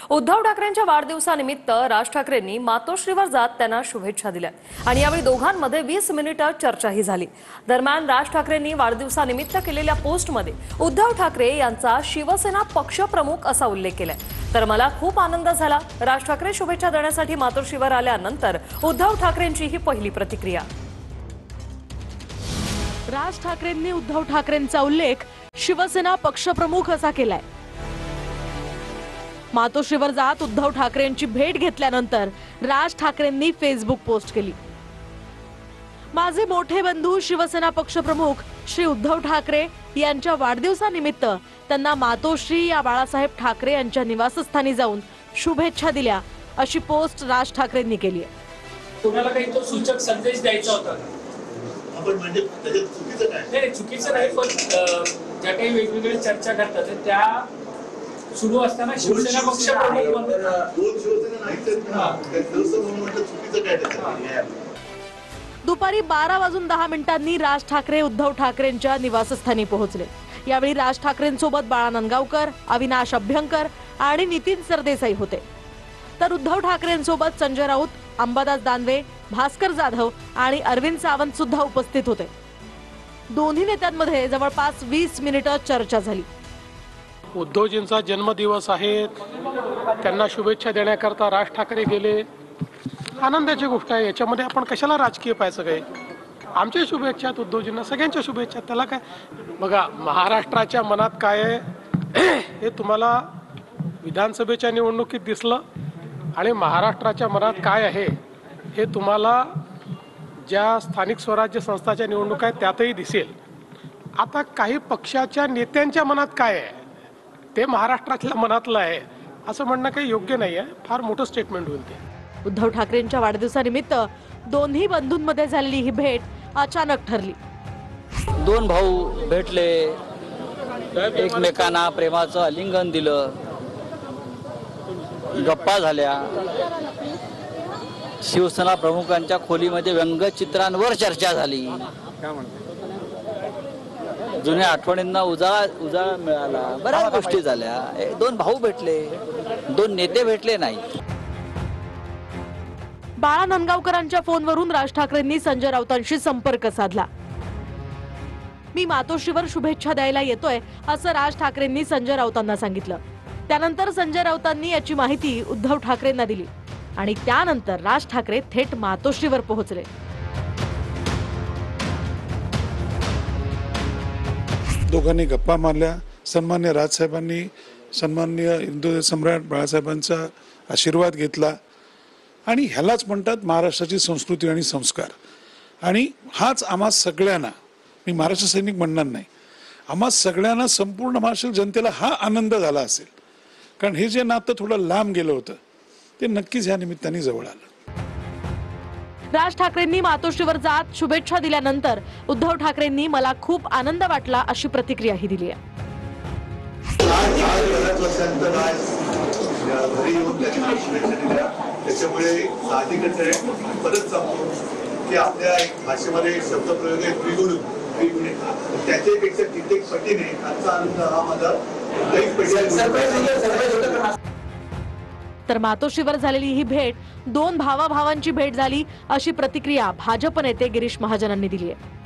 उद्धव ठाकरेंच्या वाढदिवसानिमित्त राज ठाकरेंनी मातोश्रीवर जात त्यांना शुभेच्छा दिल्या आणि यावेळी दोघांमध्ये 20 मिनिटं चर्चाही झाली। दरम्यान राज ठाकरेंनी वाढदिवसानिमित्त केलेल्या पोस्टमध्ये उद्धव ठाकरे यांचा शिवसेना पक्षप्रमुख असा उल्लेख केलाय। तर मला खूप आनंद झाला। राज ठाकरे शुभेच्छा देण्यासाठी मातोश्रीवर आल्यानंतर उद्धव ठाकरेंची ही पहिली प्रतिक्रिया। राज ठाकरेंनी उद्धव ठाकरेंचा उल्लेख शिवसेना पक्षप्रमुख असा केलाय। मातोश्रीवर जात उद्धव ठाकरेंची भेट घेतल्यानंतर राज ठाकरेंनी फेसबुक पोस्ट केली। माझे मोठे बंधू शिवसेना पक्षप्रमुख श्री उद्धव ठाकरे यांच्या वाढदिवसानिमित्त त्यांना मातोश्री या बाळासाहेब ठाकरे यांच्या निवासस्थानी जाऊन शुभेच्छा दिल्या अशी पोस्ट राज ठाकरेंनी केली आहे। कोणाला काही तो सूचक संदेश द्यायचा होता आपण म्हणजे त्याच्यात चुकीचं काय? नाही चुकीचं नाही, पण ज्या काही वेगवेगळ्या चर्चा करतात त्या सुरू असताना शिवसेना पक्षप्रमुख दोन शिवसेना नाही चुकीचं काय? दुपारी 12:10 राज ठाकरे उद्धव ठाकरेंच्या निवासस्थानी पोहोचले। यावेळी राज ठाकरेंसोबत बाळा नंदगावकर, अविनाश अभ्यंकर आणि नितीन सरदेसाई होते। तर उद्धव ठाकरेंसोबत संजय राऊत, अंबादास दानवे, भास्कर जाधव आणि अरविंद सावंत सुद्धा उपस्थित होते। दोन्ही नेत्यांमध्ये जवळपास 20 मिनिटं चर्चा झाली। उद्धवजींचा जन्मदिवस आहे, त्यांना शुभेच्छा देण्याकरता राज ठाकरे गेले, आनंदाची गोष्ट आहे। याच्यामध्ये आपण कशाला राजकीय पाहायचं काय? आमच्या शुभेच्छा आहेत उद्धवजींना, सगळ्यांच्या शुभेच्छा। त्याला काय बघा, महाराष्ट्राच्या मनात काय आहे हे तुम्हाला विधानसभेच्या निवडणुकीत दिसलं आणि महाराष्ट्राच्या मनात काय आहे हे तुम्हाला ज्या स्थानिक स्वराज्य संस्थाच्या निवडणुका आहेत त्यातही दिसेल। आता काही पक्षाच्या नेत्यांच्या मनात काय आहे ते महाराष्ट्रातल्या मनातलं आहे असं म्हणणं काही योग्य नाही आहे। फार मोठं स्टेटमेंट होईल ते। उद्धव ठाकरेंच्या वाढदिवसानिमित्त दोन्ही बंधूंमध्ये झालेली ही भेट अचानक ठरली। दोन भाऊ भेटले, एकमेकांना प्रेमाचं आलिंगन दिलं, गप्पा झाल्या। शिवसेना प्रमुखांच्या खोलीमध्ये व्यंगचित्रांवर चर्चा झाली। जुन्या आठवणींना उजाळा मिळाला, बऱ्याच गोष्टी झाल्या। दोन भाऊ भेटले, दोन नेते भेटले नाही। बाळा नंदगावकरांच्या फोनवरून राज ठाकरेंनी संजय राऊतांशी संपर्क साधला। मी मातोश्रीवर शुभेच्छा द्यायला येतोय असं राज ठाकरेंनी संजय राऊतांना सांगितलं। त्यानंतर संजय राऊतांनी याची माहिती उद्धव ठाकरेंना दिली आणि त्यानंतर राज ठाकरे थेट मातोश्रीवर पोहोचले। दोघांनी गप्पा मारल्या। सन्मान्य राजसाहेबांनी सन्मान्य हिंदू सम्राट बाळासाहेबांचा आशीर्वाद घेतला आणि ह्यालाच म्हणतात महाराष्ट्राची संस्कृती आणि संस्कार। आणि हाच आम्हा सगळ्यांना, मी महाराष्ट्र सैनिक म्हणणार नाही, आम्हा सगळ्यांना, संपूर्ण महाराष्ट्र जनतेला हा आनंद झाला असेल, कारण हे जे नातं थोडं लांब गेलं होतं ते नक्कीच ह्या निमित्ताने जवळ आलं। राज ठाकरेंनी मातोश्रीवर जात शुभेच्छा दिल्यानंतर उद्धव ठाकरेंनी मला खूप आनंद वाटला अशी प्रतिक्रियाही दिली आहे। त्याच्यामुळे साहजिकच आहे, परत सांगतो की आपल्या भाषेमध्ये शब्दप्रयोग आहे द्विगुणी, त्याच्यापेक्षा कित्येक पटीने आजचा आनंद हा माझा तर मातोश्रीवर झालेली ही भेट दोन भावाभावांची भेट झाली अशी प्रतिक्रिया भाजप नेते गिरीश महाजनांनी दिली आहे।